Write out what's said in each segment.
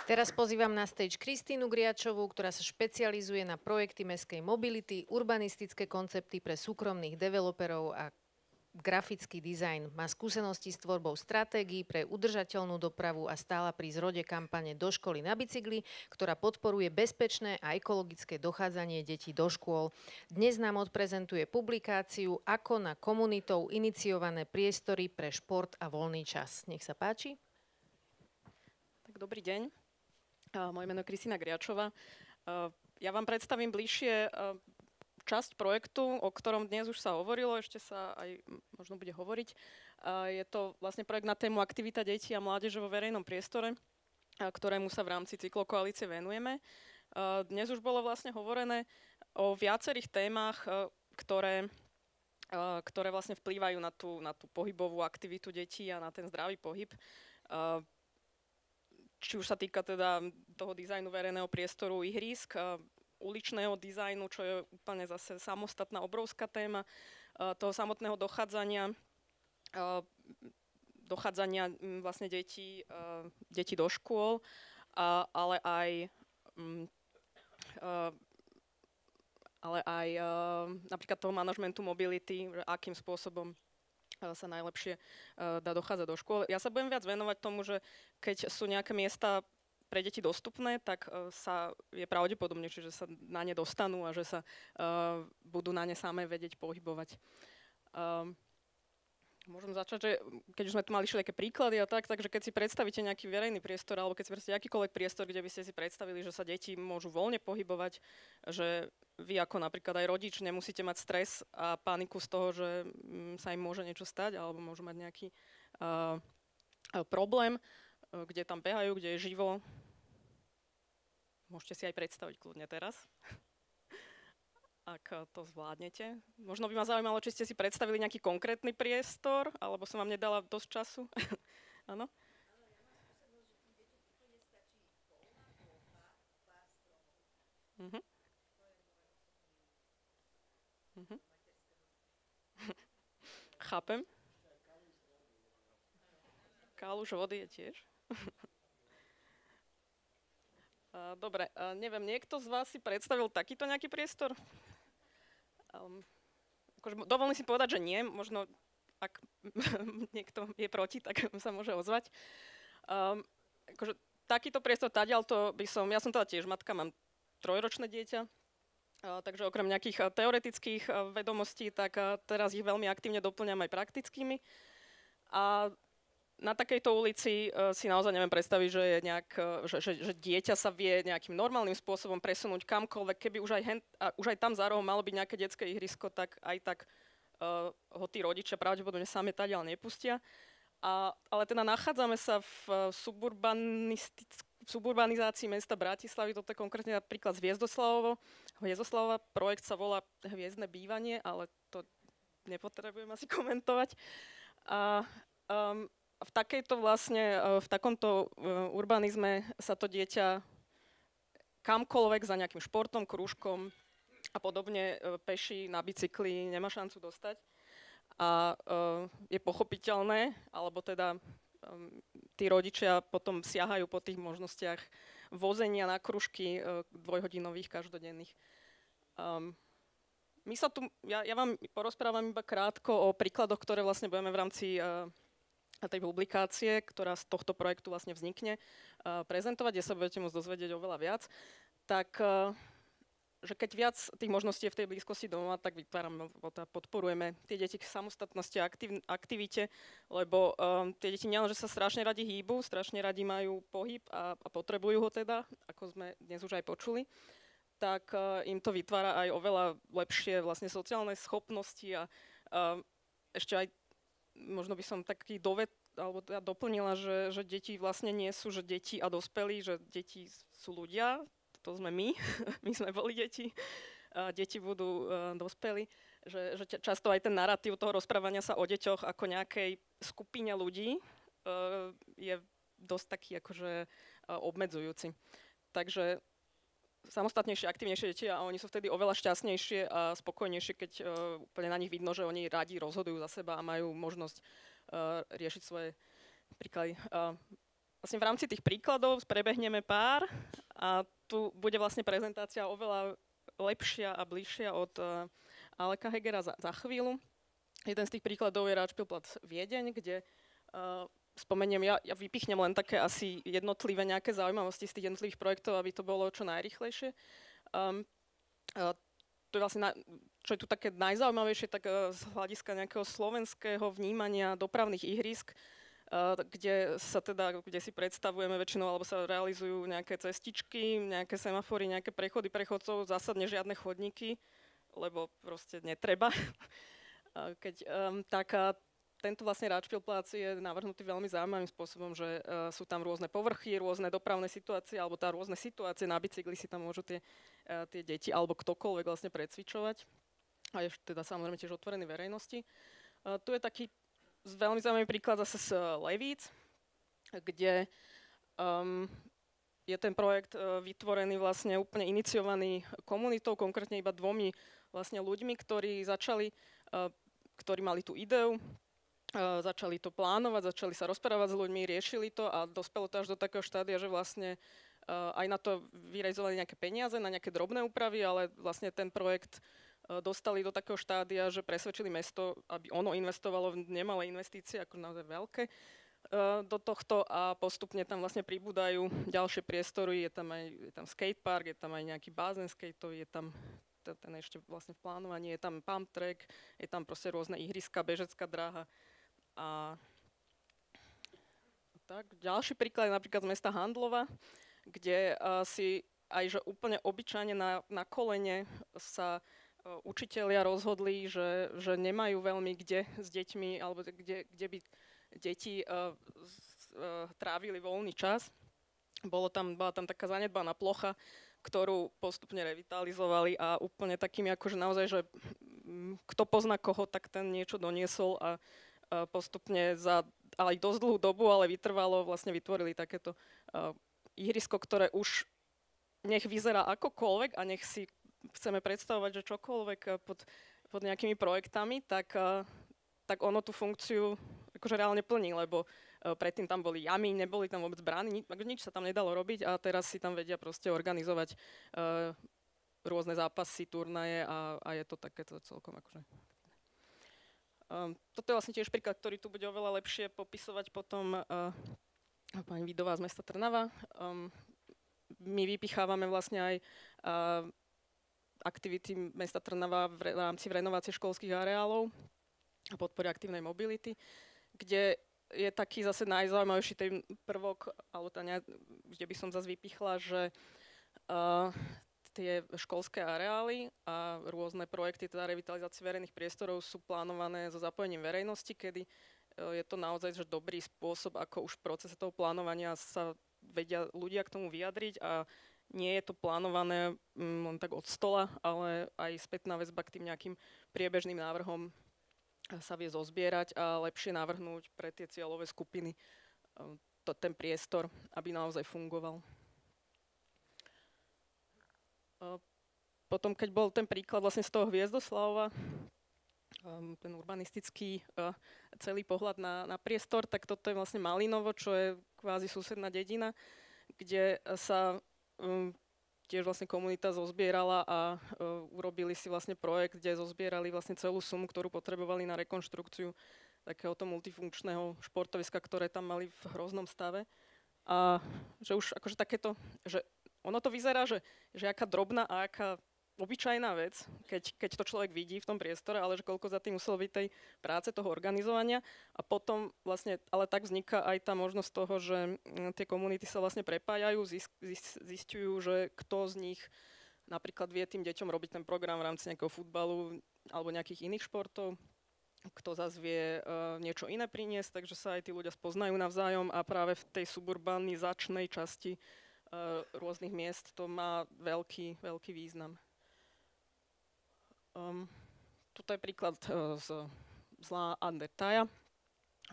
Teraz pozývam na stage Kristínu Griačovú, ktorá sa špecializuje na projekty mestskej mobility, urbanistické koncepty pre súkromných developerov a grafický dizajn. Má skúsenosti s tvorbou stratégií pre udržateľnú dopravu a stála pri zrode kampane Do školy na bicykli, ktorá podporuje bezpečné a ekologické dochádzanie detí do škôl. Dnes nám odprezentuje publikáciu Ako na komunitou iniciované priestory pre šport a voľný čas. Nech sa páči. Tak dobrý deň. Moje meno je Kristína Griačová. Ja vám predstavím bližšie časť projektu, o ktorom dnes už sa hovorilo, ešte sa aj možno bude hovoriť. Je to vlastne projekt na tému aktivita detí a mládeže vo verejnom priestore, ktorému sa v rámci cyklokoalície venujeme. Dnes už bolo vlastne hovorené o viacerých témach, ktoré vlastne vplývajú na tú pohybovú aktivitu detí a na ten zdravý pohyb. Či už sa týka teda toho dizajnu verejného priestoru, ihrísk, uličného dizajnu, čo je úplne zase samostatná obrovská téma, toho samotného dochádzania vlastne detí do škôl, ale aj napríklad toho manažmentu mobility, akým spôsobom sa najlepšie dá dochádzať do škôl. Ja sa budem viac venovať tomu, že keď sú nejaké miesta pre deti dostupné, tak je pravdepodobnejšie, že sa na ne dostanú a že sa budú na ne samé vedieť pohybovať. Môžem začať, že keď už sme tu mali všelijaké príklady a takže keď si predstavíte nejaký verejný priestor, alebo keď si predstavíte akýkoľvek priestor, kde by ste si predstavili, že sa deti môžu voľne pohybovať, že vy ako napríklad aj rodič nemusíte mať stres a paniku z toho, že sa im môže niečo stať, alebo môžu mať nejaký problém, kde tam behajú, kde je živo. Môžete si aj predstaviť kľudne teraz, ak to zvládnete. Možno by ma zaujímalo, či ste si predstavili nejaký konkrétny priestor, alebo som vám nedala dosť času. Áno? Mhm. Mhm. Chápem. Kaluž vody je tiež. Dobre, neviem, niekto z vás si predstavil takýto nejaký priestor? Dovolím si povedať, že nie. Možno, ak niekto je proti, tak sa môže ozvať. Takýto priestor tadiaľto ja som teda tiež matka, mám 3-ročné dieťa, takže okrem nejakých teoretických vedomostí, tak teraz ich veľmi aktívne doplňam aj praktickými. A na takejto ulici si naozaj neviem predstaviť, že dieťa sa vie nejakým normálnym spôsobom presunúť kamkoľvek. Keby už aj tam za rohom malo byť nejaké detské ihrisko, tak aj tak ho tí rodičia pravdepodobne sami tadiaľ nepustia. Ale teda nachádzame sa v suburbanizácii mesta Bratislavy. Toto je konkrétne napríklad z Hviezdoslavova. Projekt sa volá Hviezdne bývanie, ale to nepotrebujem asi komentovať. V takomto urbanizme sa to dieťa kamkoľvek za nejakým športom, krúžkom a podobne peši na bicykli nemá šancu dostať. A je pochopiteľné, alebo teda tí rodičia potom siahajú po tých možnostiach vozenia na krúžky dvojhodinových každodenných. Ja vám porozprávam iba krátko o príkladoch, ktoré vlastne budeme v rámci tej publikácie, ktorá z tohto projektu vlastne vznikne, prezentovať, kde sa budete môcť dozvedieť oveľa viac, tak že keď viac tých možností je v tej blízkosti domova, tak podporujeme tie deti k samostatnosti a aktivite, lebo tie deti nielenže sa strašne radi hýbu, strašne radi majú pohyb a potrebujú ho teda, ako sme dnes už aj počuli, tak im to vytvára aj oveľa lepšie vlastne sociálne schopnosti a ešte aj možno by som taký alebo teda doplnila, že deti vlastne nie sú, že deti a dospelí, že deti sú ľudia, to sme my, my sme boli deti, deti budú dospelí, že často aj ten narratív toho rozprávania sa o deťoch ako nejakej skupine ľudí je dosť taký akože obmedzujúci. Takže samostatnejšie, aktívnejšie deti a oni sú vtedy oveľa šťastnejšie a spokojnejšie, keď úplne na nich vidno, že oni radi rozhodujú za seba a majú možnosť riešiť svoje príklady. vlastne v rámci tých príkladov prebehneme pár a tu bude vlastne prezentácia oveľa lepšia a bližšia od Aleka Hegera za chvíľu. Jeden z tých príkladov je Ráčpilplatz Viedeň, kde spomeniem, ja vypichnem len také asi jednotlivé nejaké zaujímavosti z tých jednotlivých projektov, aby to bolo čo najrýchlejšie. To je vlastne, čo je tu také najzaujímavejšie, tak z hľadiska nejakého slovenského vnímania dopravných ihrisk, kde si predstavujeme väčšinou, alebo sa realizujú nejaké cestičky, nejaké semafory, nejaké prechody prechodcov, zásadne žiadne chodníky, lebo proste netreba. Tento vlastne Ráčpilplatz je navrhnutý veľmi zaujímavým spôsobom, že sú tam rôzne povrchy, rôzne dopravné situácie, alebo rôzne situácie na bicykli si tam môžu tie deti alebo ktokoľvek vlastne precvičovať. A je teda samozrejme tiež otvorený verejnosti. Tu je taký veľmi zaujímavý príklad zase z Levíc, kde je ten projekt vytvorený vlastne úplne iniciovaný komunitou, konkrétne iba 2 vlastne ľuďmi, ktorí mali tú ideu, začali to plánovať, začali sa rozprávať s ľuďmi, riešili to a dospelo to až do takého štádia, že vlastne aj na to vyrejzovali nejaké peniaze, na nejaké drobné úpravy, ale vlastne ten projekt dostali do takého štádia, že presvedčili mesto, aby ono investovalo v nemalé investície, ako naozaj veľké, do tohto a postupne tam vlastne pribúdajú ďalšie priestory, je tam skatepark, je tam aj nejaký bázen skateový, je tam ten ešte vlastne v plánovaní, je tam pump track, je tam proste rôzne ihriska, bežecká dráha a tak. Ďalší príklad je napríklad z mesta Handlova, kde si aj že úplne obyčajne na kolene sa učitelia rozhodli, že nemajú veľmi kde s deťmi, alebo kde by deti trávili voľný čas. Bola tam taká zanedbaná plocha, ktorú postupne revitalizovali a úplne takými akože naozaj, že kto pozná koho, tak ten niečo doniesol a postupne za aj dosť dlhú dobu, ale vytrvalo, vlastne vytvorili takéto ihrisko, ktoré už nech vyzerá akokoľvek a nech si chceme predstavovať, že čokoľvek pod nejakými projektami, tak ono tú funkciu akože reálne plní, lebo predtým tam boli jamy, neboli tam vôbec brány, nič sa tam nedalo robiť a teraz si tam vedia proste organizovať rôzne zápasy, turnaje a je to takéto celkom akože. Toto je vlastne tiež príklad, ktorý tu bude oveľa lepšie popisovať potom pani Vidová z mesta Trnava. My vypichávame vlastne aj aktivity mesta Trnava v rámci renovácie školských areálov a podpory aktívnej mobility, kde je taký zase najzaujímavejší ten prvok, alebo kde by som zase vypichla, že tie školské areály a rôzne projekty, teda revitalizácie verejných priestorov sú plánované so zapojením verejnosti, kedy je to naozaj že dobrý spôsob, ako už v procese toho plánovania sa vedia ľudia k tomu vyjadriť a nie je to plánované len tak od stola, ale aj spätná väzba k tým nejakým priebežným návrhom sa vie zozbierať a lepšie navrhnúť pre tie cieľové skupiny ten priestor, aby naozaj fungoval. Potom, keď bol ten príklad vlastne z toho Hviezdoslavova, ten urbanistický celý pohľad na priestor, tak toto je vlastne Malinovo, čo je kvázi susedná dedina, kde sa tiež vlastne komunita zozbierala a urobili si vlastne projekt, kde zozbierali vlastne celú sumu, ktorú potrebovali na rekonštrukciu takéhoto multifunkčného športoviska, ktoré tam mali v hroznom stave. A že už akože takéto, že ono to vyzerá, že aká drobná a aká obyčajná vec, keď to človek vidí v tom priestore, ale že koľko za tým muselo byť tej práce, toho organizovania. A potom vlastne, ale tak vzniká aj tá možnosť toho, že tie komunity sa vlastne prepájajú, zistujú, že kto z nich napríklad vie tým deťom robiť ten program v rámci nejakého futbalu alebo nejakých iných športov, kto zase vie niečo iné priniesť, takže sa aj tí ľudia spoznajú navzájom a práve v tej suburbanizačnej časti rôznych miest to má veľký význam. Tuto je príklad z La Andertaja,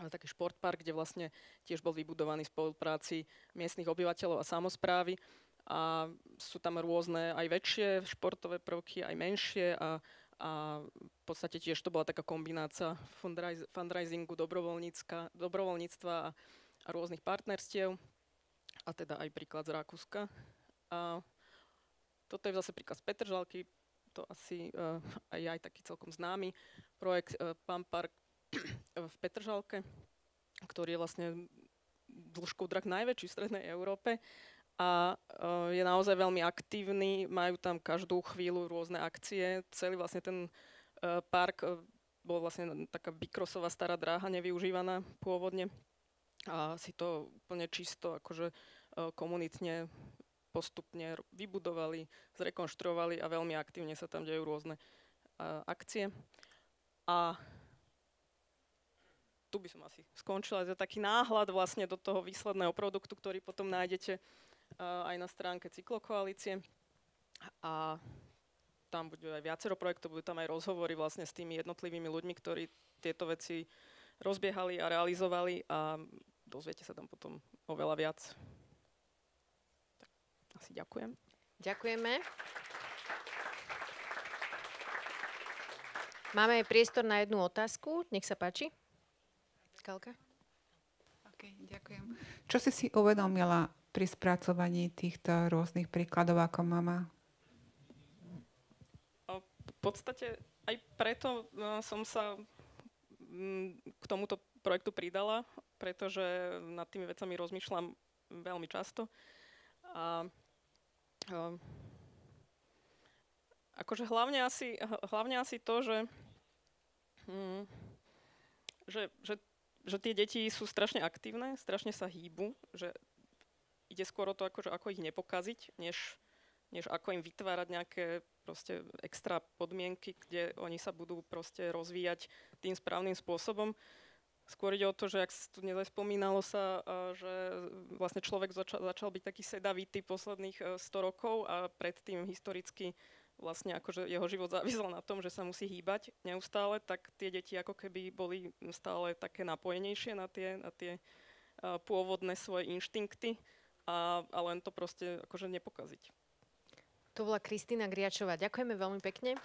taký športpark, kde vlastne tiež bol vybudovaný v spolupráci miestnych obyvateľov a samosprávy a sú tam rôzne aj väčšie športové prvky, aj menšie a v podstate tiež to bola taká kombinácia fundraisingu, dobrovoľníctva a rôznych partnerstiev. a teda aj príklad z Rakúska. A toto je zase príklad z Petržalky, to asi je aj taký celkom známy projekt Pump Park v Petržalke, ktorý je vlastne dĺžkou drak najväčší v strednej Európe a je naozaj veľmi aktívny, majú tam každú chvíľu rôzne akcie, celý vlastne ten park bol vlastne taká bicrossová stará dráha, nevyužívaná pôvodne a si to úplne čisto akože komunitne postupne vybudovali, zrekonštruovali a veľmi aktívne sa tam dejú rôzne akcie. A tu by som asi skončila. Je to taký náhľad vlastne do toho výsledného produktu, ktorý potom nájdete aj na stránke Cyklokoalície. A tam bude aj viacero projektov, budú tam aj rozhovory vlastne s tými jednotlivými ľuďmi, ktorí tieto veci rozbiehali a realizovali a dozviete sa tam potom oveľa viac. Asi ďakujem. Ďakujeme. Máme aj priestor na jednu otázku. Nech sa páči. Kalka? OK, ďakujem. Čo si uvedomila pri spracovaní týchto rôznych príkladov ako mama? V podstate aj preto som sa k tomuto projektu pridala, pretože nad tými vecami rozmýšľam veľmi často. A akože hlavne asi to, že tie deti sú strašne aktívne, strašne sa hýbu, že ide skôr o to, akože, ako ich nepokaziť, než ako im vytvárať nejaké proste extra podmienky, kde oni sa budú proste rozvíjať tým správnym spôsobom. Skôr ide o to, že ak tu spomínalo sa, že vlastne človek začal byť taký sedavitý posledných 100 rokov a predtým historicky vlastne akože jeho život závisel na tom, že sa musí hýbať neustále, tak tie deti ako keby boli stále také napojenejšie na tie pôvodné svoje inštinkty a len to proste akože nepokaziť. To bola Kristína Griačová. Ďakujeme veľmi pekne.